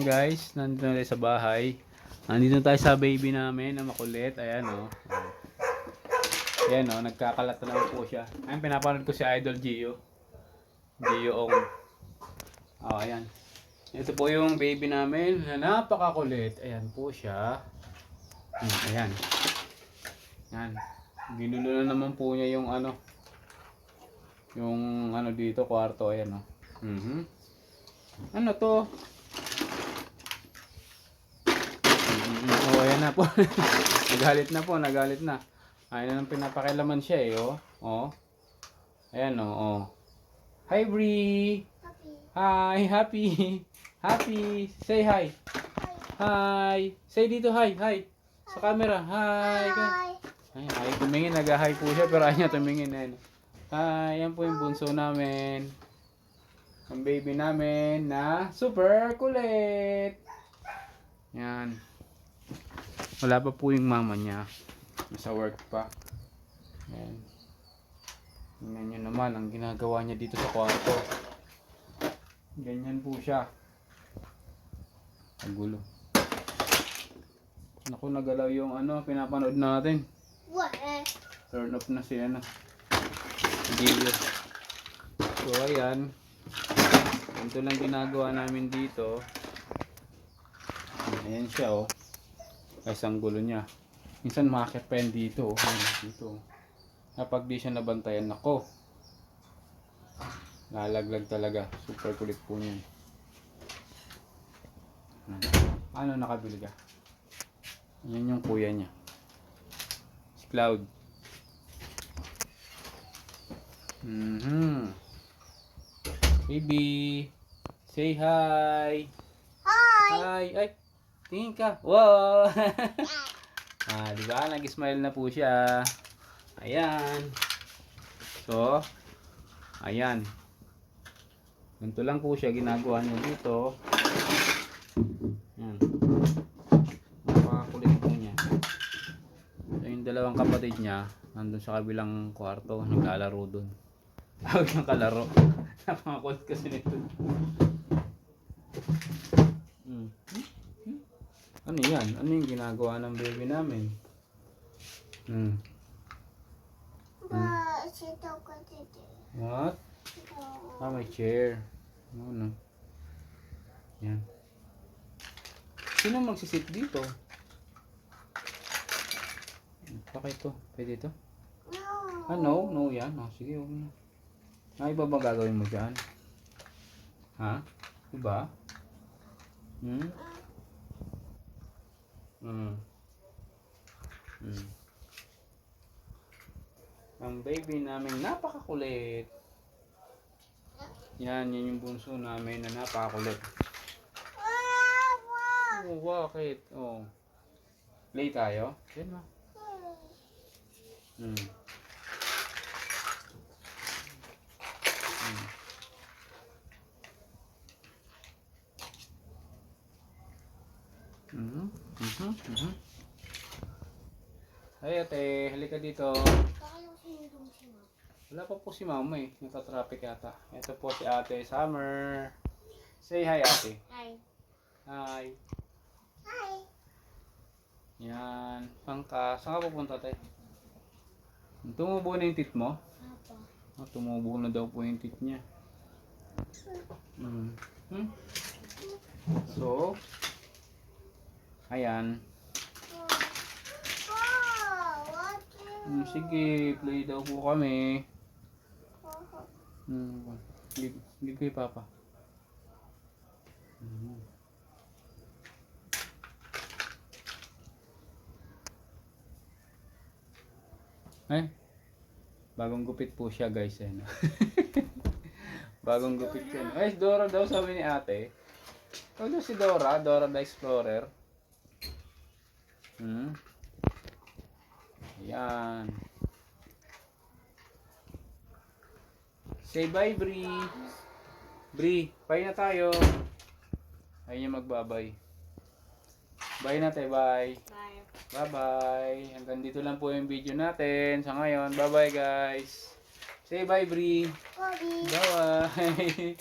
guys, nandito na tayo sa bahay. Nandito tayo sa baby namin na makulit. Ayan o. Ayan o, nagkakalat na naman po siya. Ayan, pinapanood ko si Idol Gio. Gio Ong. Oh, ayan. Ito po yung baby namin na napakakulit. Ayan po siya. Ayan. Ayan. Ginulo na naman po niya yung ano. Yung ano dito, kwarto. Ayan o. Ano to? Oh, ayan na po. nagalit na. Ayun na pinapakilaman siya eh, oh. Oh. Ayan oh, oh. Hi, Bree. Hi, happy. Happy. Say hi. Hi. Say dito hi, hi. Sa camera. Hi. Ay, ay tumingin, nag-hi po siya pero ayaw niya tumingin. Ayan. Hi, yan po yung bunso namin. Ang baby namin na super kulit. Yan. Wala pa po yung mama niya. Nasa work pa. Yan. Tingnan nyo naman ang ginagawa niya dito sa kwarto. Ganyan po siya. Ang gulo. Naku, nagalaw yung ano, pinapanood natin. Turn off na si ano. Video. So, ayan. Ito lang ginagawa namin dito. Ayan siya oh. Guys, ang gulo niya. Minsan makakit pa yan dito oh. Ayan, dito. Kapag di siya nabantayan, nako. Lalaglag talaga. Super kulit po niyan. Ano nakabili ka? Yan yung kuya niya. Si Cloud. Baby. Say hi. Hi. Ay. Tingin ka. Wow. Diba? Nag-smile na po siya. Ayan. So, ayan. Ganito lang po siya ginagawa niya dito. Ayan. Napakakulit po niya. So, yung dalawang kapatid niya, nandun sa kabilang kwarto, naglalaro dun. Tawag ng kalaro. Napakakulit kasi nito. Ano yan? Ano yung ginagawa ng baby namin? What? May chair. Ano? Yan. Sino magsisit dito? Bakit ito? Pwede ito? No. No yan. Sige, huwag na. Iba ba gagawin mo dyan? Ha? Iba? Ang baby namin napakakulit. Yan yung bunso namin na napakakulit. Oh, bakit? Oh. Play tayo? Yan mo. Ay ate, halika dito. Wala pa po si mama eh. Nata-traffic yata. Ito po si ate Summer. Say hi ate. Hi. Hi. Hi. Yan. Saan ka pupunta tayo? Tumubo na yung tit mo? Tumubo na daw po yung tit niya. So, ayan. Sige, play daw po kami. Give kay Papa. Ay, bagong gupit po siya guys. Bagong gupit siya. Ay, Dora daw sabi ni ate. Ano si Dora? Dora the Explorer. Ayan. Say bye, Bree. Bree, bye na tayo. Ayun niya magbabay. Bye na tayo, bye. Bye. Bye-bye. Hanggang dito lang po yung video natin. Sa ngayon, bye-bye guys. Say bye, Bree. Bye. Bye-bye.